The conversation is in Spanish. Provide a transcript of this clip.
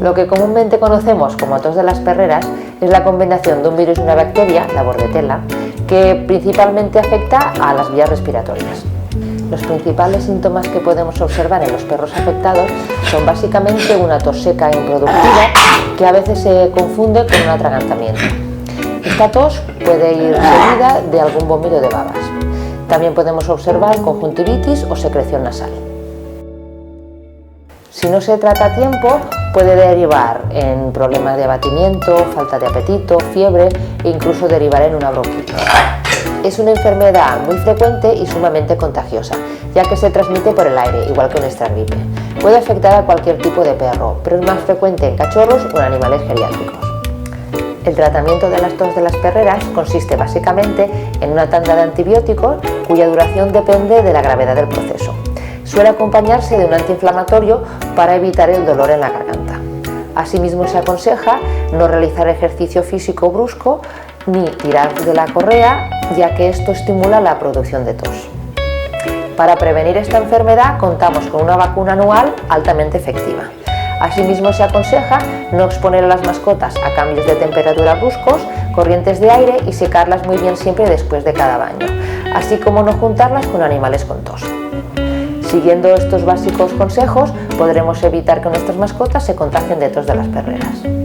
Lo que comúnmente conocemos como tos de las perreras es la combinación de un virus y una bacteria, la Bordetella, que principalmente afecta a las vías respiratorias. Los principales síntomas que podemos observar en los perros afectados son básicamente una tos seca e improductiva que a veces se confunde con un atragantamiento. Esta tos puede ir seguida de algún vómito de babas. También podemos observar conjuntivitis o secreción nasal. Si no se trata a tiempo, puede derivar en problemas de abatimiento, falta de apetito, fiebre e incluso derivar en una bronquitis. Es una enfermedad muy frecuente y sumamente contagiosa, ya que se transmite por el aire, igual que nuestra gripe. Puede afectar a cualquier tipo de perro, pero es más frecuente en cachorros o en animales geriátricos. El tratamiento de las tos de las perreras consiste básicamente en una tanda de antibióticos cuya duración depende de la gravedad del proceso. Suele acompañarse de un antiinflamatorio para evitar el dolor en la garganta. Asimismo, se aconseja no realizar ejercicio físico brusco ni tirar de la correa, ya que esto estimula la producción de tos. Para prevenir esta enfermedad contamos con una vacuna anual altamente efectiva. Asimismo, se aconseja no exponer a las mascotas a cambios de temperatura bruscos, corrientes de aire y secarlas muy bien siempre después de cada baño, así como no juntarlas con animales con tos. Siguiendo estos básicos consejos, podremos evitar que nuestras mascotas se contagien de tos de las perreras.